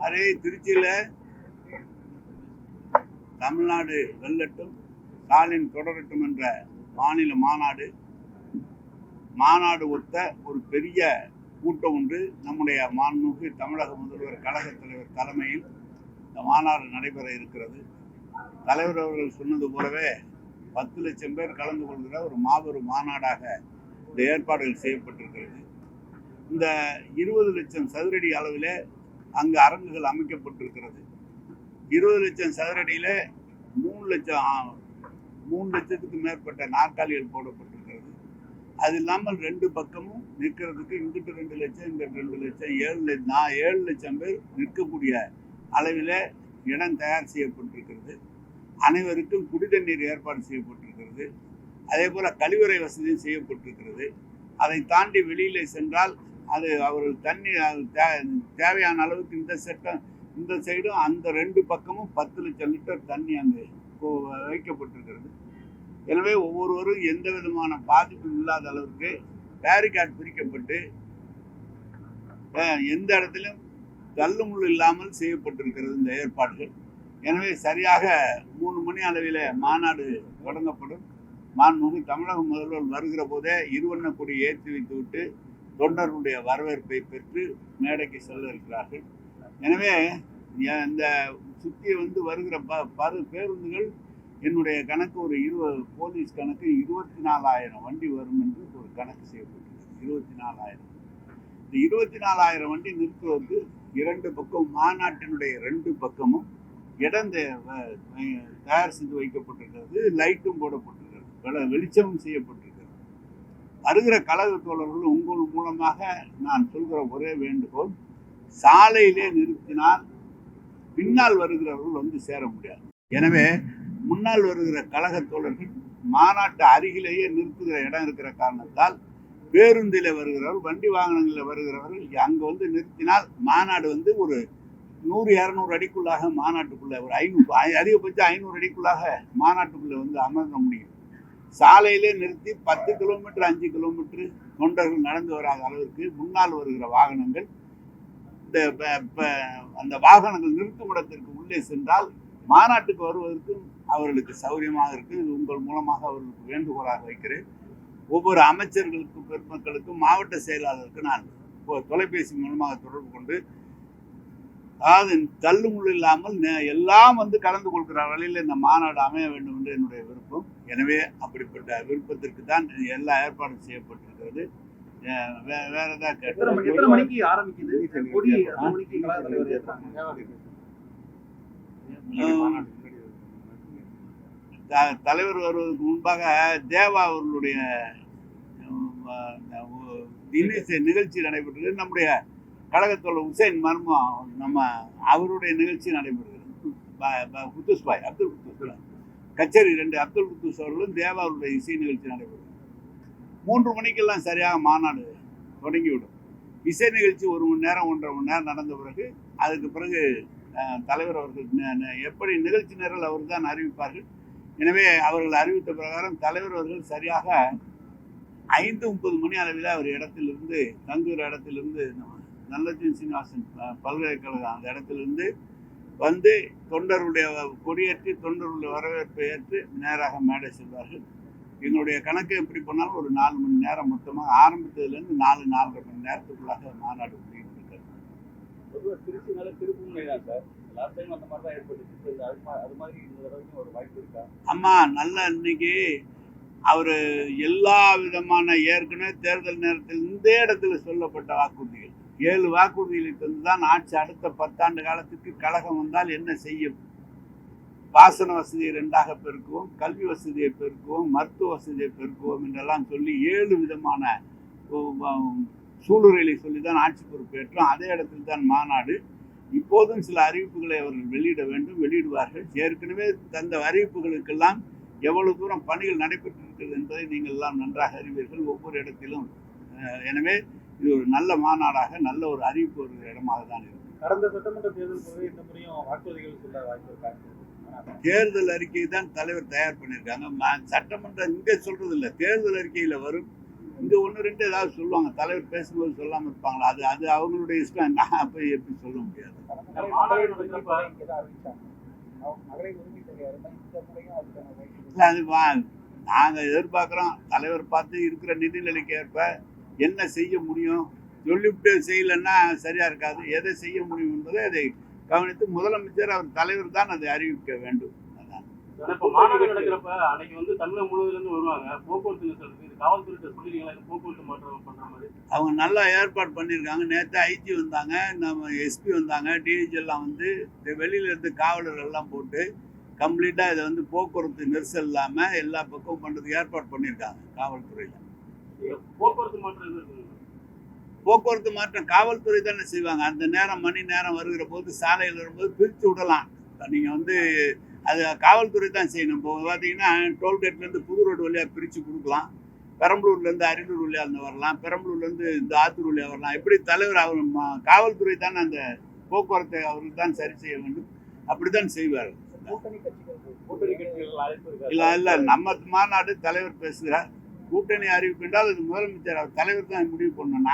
அதே திருச்சியில தமிழ்நாடு வெல்லட்டும், ஸ்டாலின் தொடரட்டும் என்ற மாநில மாநாடு ஒத்த ஒரு பெரிய கூட்டம் ஒன்று நம்முடைய மாண்புமிகு தமிழக முதல்வர் கழக தலைவர் தலைமையில் இந்த மாநாடு நடைபெற இருக்கிறது. தலைவர் அவர்கள் சொன்னது போலவே 10 லட்சம் பேர் கலந்து கொள்கிற ஒரு மாபெரும் மாநாடாக இந்த ஏற்பாடுகள் செய்யப்பட்டிருக்கிறது. இந்த 20 லட்சம் சதுரடி அளவிலே அங்கு அரங்குகள் அமைக்கப்பட்டிருக்கிறது. 20 லட்சம் சதுரடியில 3 லட்சத்துக்கு மேற்பட்ட நாற்காலிகள் போடப்பட்டிருக்கிறது. அது இல்லாமல் 2 பக்கமும் நிற்கிறதுக்கு இங்கிட்டு 2 லட்சம், இங்கிட்டு 2 லட்சம், 7 லட்சம் பேர் நிற்கக்கூடிய அளவில் இடம் தயார் செய்யப்பட்டிருக்கிறது. அனைவருக்கும் குடிதண்ணீர் ஏற்பாடு செய்யப்பட்டிருக்கிறது. அதே போல கழிவறை வசதியும் செய்யப்பட்டிருக்கிறது. அதை தாண்டி வெளியிலே சென்றால் அது அவர்கள் தண்ணி தேவையான அளவுக்கு இந்த சைடும் அந்த 2 பக்கமும் 10 லட்சம் லிட்டர் தண்ணி அங்கு வைக்கப்பட்டிருக்கிறது. எனவே ஒவ்வொருவரும் எந்த விதமான பாதிப்பும் இல்லாத அளவுக்கு பேரிகார்டு பிரிக்கப்பட்டு எந்த இடத்திலும் தள்ளுமுள்ளு இல்லாமல் செய்யப்பட்டிருக்கிறது இந்த ஏற்பாடுகள். எனவே சரியாக 3 மணி அளவில் மாநாடு தொடங்கப்படும். மாண்புமிகு தமிழக முதல்வர் வருகிற போதே இருவண்ண கொடி ஏற்றி வைத்துவிட்டு தொண்டர்களுடைய வரவேற்பை பெற்று மேடைக்கு செல்ல இருக்கிறார்கள். எனவே இந்த சுற்றி வருகிற பேருந்துகள் என்னுடைய கணக்கு ஒரு போலீஸ் கணக்கு 24,000 வண்டி வரும் என்று ஒரு கணக்கு செய்யப்பட்டிருக்கிறது. 24,000. இந்த 24,000 வண்டி நிறுத்துவதற்கு 2 பக்கம் மாநாட்டினுடைய 2 பக்கமும் இடம் தயார் செய்து வைக்கப்பட்டிருக்கிறது. லைட்டும் போடப்பட்டிருக்கிறது, வெளிச்சமும் செய்யப்பட்டிருக்கிறது. வருகிற கழக தோழர்கள் உங்கள் மூலமாக நான் சொல்கிற ஒரே வேண்டுகோள், சாலையிலே நிறுத்தினால் பின்னால் வருகிறவர்கள் சேர முடியாது. எனவே முன்னால் வருகிற கழக தோழர்கள் மாநாட்டு அருகிலேயே நிறுத்துகிற இடம் இருக்கிற காரணத்தால் பேருந்தில வருகிறவர்கள், வண்டி வாகனங்களில் வருகிறவர்கள் அங்கே நிறுத்தினால் மாநாடு ஒரு 100-200 அடிக்குள்ளாக மாநாட்டுக்குள்ள ஒரு 500 அதிகபட்சம் 500 அடிக்குள்ளாக மாநாட்டுக்குள்ள அமர்ந்த முடியும். சாலையிலே நிறுத்தி 10 கிலோமீட்டர் 5 கிலோமீட்டர் தொண்டர்கள் நடந்து வராத அளவிற்கு முன்னால் வருகிற வாகனங்கள் அந்த வாகனங்கள் நிறுத்தும் இடத்திற்கு உள்ளே சென்றால் மாநாட்டுக்கு வருவதற்கும் அவர்களுக்கு சௌகரியமாக இருக்கு. உங்கள் மூலமாக அவர்களுக்கு வேண்டுகோளாக வைக்கிறேன். ஒவ்வொரு அமைச்சர்களுக்கும் பெருமக்களுக்கும் மாவட்ட செயலாளருக்கு நான் தொலைபேசி மூலமாக தொடர்பு கொண்டு, அதாவது தள்ளுமுள்ளு இல்லாமல் எல்லாம் கலந்து கொள்கிற வழியில் இந்த மாநாடு அமைய வேண்டும் என்று என்னுடைய விருப்பம். எனவே அப்படிப்பட்ட விருப்பத்திற்கு தான் எல்லா ஏற்பாடும் செய்யப்பட்டிருக்கிறது. வேற ஏதாவது தலைவர் வருவதற்கு முன்பாக தேவா அவர்களுடைய நிகழ்ச்சி நடைபெற்றது. நம்முடைய கழகத்தோட உசேன் மர்மம் அவருடைய நிகழ்ச்சி நடைபெறுகிறது. அப்துல் குத்தூஸ் கச்சேரி 2 அப்துல் குத்தூஸ் அவர்களும் தேவா அவருடைய இசை நிகழ்ச்சி நடைபெறுகிறது. 3 மணிக்கெல்லாம் சரியாக மாநாடு தொடங்கிவிடும். இசை நிகழ்ச்சி 1 மணி நேரம் 1.5 மணி நேரம் நடந்த பிறகு அதுக்கு பிறகு தலைவர் அவர்கள் எப்படி நிகழ்ச்சி நிரல் அவர் தான் அறிவிப்பார்கள். எனவே அவர்கள் அறிவித்த பிரகாரம் தலைவர் அவர்கள் சரியாக 5:30 மணி அளவில் அவர் இடத்திலிருந்து தங்குகிற இடத்திலிருந்து நல்லஜி சீனிவாசன் பல்கலைக்கழகம் அந்த இடத்திலிருந்து தொண்டருடைய கொடியேற்றி தொண்டருடைய வரவேற்பை ஏற்று நேராக மேடை செல்வார்கள். எங்களுடைய கணக்கு எப்படி போனாலும் ஒரு 4 மணி நேரம் மொத்தமாக ஆரம்பித்ததுலேருந்து 4-4.5 மணி நேரத்துக்குள்ளாக மாநாடு முடிவு இருக்கிறது. அம்மா நல்ல இன்னைக்கு அவரு எல்லா விதமான ஏற்கனவே தேர்தல் நேரத்தில் இந்த இடத்துல சொல்லப்பட்ட வாக்குறுதிகள் 7 வாக்குறுதிகளை தந்துதான் ஆட்சி. அடுத்த 10 ஆண்டு காலத்துக்கு கழகம் வந்தால் என்ன செய்யும்? வாசன வசதியை 2ஆக பெருக்குவோம், கல்வி வசதியை பெருக்குவோம், மருத்துவ வசதியை பெருக்குவோம் என்றெல்லாம் சொல்லி 7 விதமான சூளுரைகளை சொல்லிதான் ஆட்சி பொறுப்பேற்றோம். அதே இடத்தில் தான் மாநாடு. இப்போதும் சில அறிவிப்புகளை அவர்கள் வெளியிட வேண்டும், வெளியிடுவார்கள். ஏற்கனவே தந்த அறிவிப்புகளுக்கெல்லாம் எவ்வளவு தூரம் பணிகள் நடைபெற்றிருக்கிறது என்பதை நீங்கள் எல்லாம் நன்றாக அறிவீர்கள் ஒவ்வொரு இடத்திலும். எனவே இது ஒரு நல்ல மாநாடாக, நல்ல ஒரு அறிவிப்பு வருகிற இடமாக தான் இருக்கு. கடந்த சட்டமன்ற தேர்தல் போது இந்த முறையும் வாக்குறுதிகள் சொல்ல வாய்ப்பு இருக்காங்க. தேர்தல் அறிக்கை தான் தலைவர் தயார் பண்ணியிருக்காங்க. சட்டமன்றம் இங்கே சொல்றது இல்லை, தேர்தல் அறிக்கையில் வரும். இங்கே ஒன்று ரெண்டு ஏதாவது சொல்லுவாங்க, தலைவர் பேசும்போது சொல்லாமல் இருப்பாங்களா, அது அது அவங்களுடைய இஷ்டம். நான் போய் எப்படி சொல்ல முடியாது. இல்லை அது நாங்கள் எதிர்பார்க்குறோம், தலைவர் பார்த்து இருக்கிற நிதிநிலைக்கு ஏற்ப என்ன செய்ய முடியும், சொல்லிவிட்டு செய்யலைன்னா சரியா இருக்காது. எதை செய்ய முடியும் என்பதை அதை கவனித்து முதலமைச்சர் அவர் தலைவர் தான் அதை அறிவிக்க வேண்டும். இப்ப மாநாடு நடக்கிறப்ப அன்னைக்கு வந்து தமிழகம் முழுவதுல இருந்து வருவாங்க. போக்குவரத்து நெரிசலுக்கு இது காவல்துறை சொல்லிருக்கீங்களா, போக்குவரத்து மாற்றம் பண்ற மாதிரி? அவங்க நல்லா ஏற்பாடு பண்ணியிருக்காங்க. நேற்று ஐஜி வந்தாங்க, நம்ம எஸ்பி வந்தாங்க, டிஐஜி எல்லாம் வந்து வெளியில இருந்து காவலர்கள் எல்லாம் போட்டு கம்ப்ளீட்டா இதை வந்து போக்குவரத்து நெரிசல் இல்லாம எல்லா பக்கமும் பண்றதுக்கு ஏற்பாடு பண்ணியிருக்காங்க காவல்துறையில. போக்குவரத்து மாற்றம் எது இருக்குங்க? போக்குவரத்து மாற்றம் காவல்துறை தானே செய்வாங்க. அந்த நேரம் மணி நேரம் வருகிற போது சாலையில் வரும்போது பிரித்து விடலாம். நீங்க வந்து அது காவல்துறை தான் செய்யணும். இப்போ பார்த்தீங்கன்னா டோல்கேட்லேருந்து புது ரோடு வழியாக பிரித்து கொடுக்கலாம். பெரம்பலூர்லேருந்து அரியலூர் வழியாக இருந்து வரலாம், பெரம்பலூர்லேருந்து இந்த ஆத்தூர் வழியாக வரலாம். எப்படி தலைவர் அவர் காவல்துறை தான் அந்த போக்குவரத்தை அவருக்கு தான் சரி செய்ய வேண்டும், அப்படி தான் செய்வார். இல்லை இல்லை, நம்ம மாநாடு தலைவர் பேசுகிறார். கூட்டணி அறிவிப்பு என்றால் அது முதலமைச்சர் அவர் தலைவர் தான் முடிவு பண்ணணும்.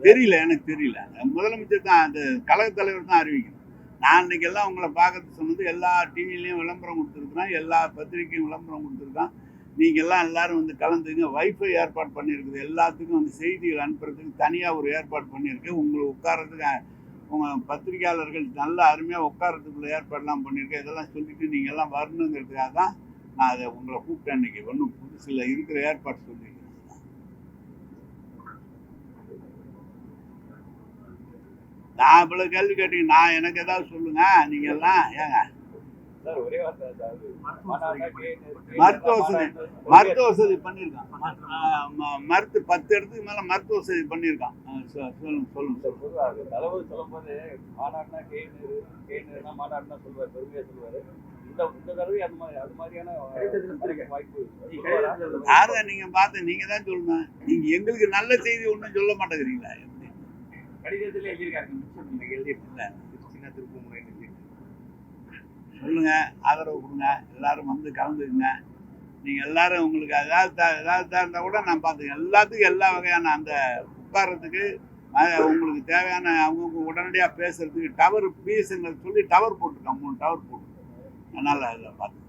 தெரியல, எனக்கு தெரியல. முதலமைச்சர் தான், அந்த கழக தலைவர் தான் அறிவிக்கணும். நான் இன்னைக்கு எல்லாம் உங்களை பார்க்கறது சொன்னது, எல்லா டிவிலையும் விளம்பரம் கொடுத்துருக்குறோம், எல்லா பத்திரிகையும் விளம்பரம் கொடுத்துருக்கோம். நீங்கள் எல்லாம் எல்லாரும் வந்து கலந்துங்க. வைஃபை ஏற்பாடு பண்ணியிருக்குது, எல்லாத்துக்கும் வந்து செய்திகள் அனுப்புறதுக்கு தனியாக ஒரு ஏற்பாடு பண்ணியிருக்கு. உங்களுக்கு உட்காரத்துக்கு உங்கள் பத்திரிகையாளர்கள் நல்லா அருமையாக உட்காரத்துக்குள்ள ஏற்பாடுலாம் பண்ணியிருக்கேன். இதெல்லாம் சொல்லிட்டு நீங்கள் எல்லாம் வரணுங்கிறதுக்காக தான் நான் அதை உங்களை கூப்பிட்டேன். இன்னைக்கு ஒன்றும் புதுசில் இருக்கிற ஏற்பாடு சொல்லியிருக்கேன். நான் இவ்வளவு கேள்வி கேட்டீங்க, நான் எனக்கு ஏதாவது சொல்லுங்க. நீங்க எல்லாம் ஏங்க மருத்துவ வசதி பண்ணியிருக்கான். 10 இடத்துக்கு மேல மருத்துவ வசதி பண்ணியிருக்கான். சொல்லுங்க சொல்லுங்க. தலைவர் சொல்லும் போது மாநாடுனா சொல்லுவார், பெருமையா சொல்லுவாரு. இந்த தடவை அது மாதிரியான வாய்ப்பு யார நீங்க பார்த்து நீங்க தான் சொல்லணும். நீங்க எங்களுக்கு நல்ல செய்தி ஒன்றும் சொல்ல மாட்டேங்கிறீங்களா? கடிதத்தில் எழுதியிருக்காங்க. சொல்லுங்க, ஆதரவு கொடுங்க, எல்லாரும் வந்து கலந்துக்குங்க. நீங்க எல்லாரும் உங்களுக்கு ஏதாவது இருந்தா கூட நான் பார்த்துக்கேன். எல்லாத்துக்கும் எல்லா வகையான அந்த உட்கார்றதுக்கு உங்களுக்கு தேவையான அவங்க உடனடியாக பேசுறதுக்கு டவர் பிஎஸ்என்எல் சொல்லி டவர் போட்டுருக்கான், 3 டவர் போட்டு. அதனால அதில் பார்த்து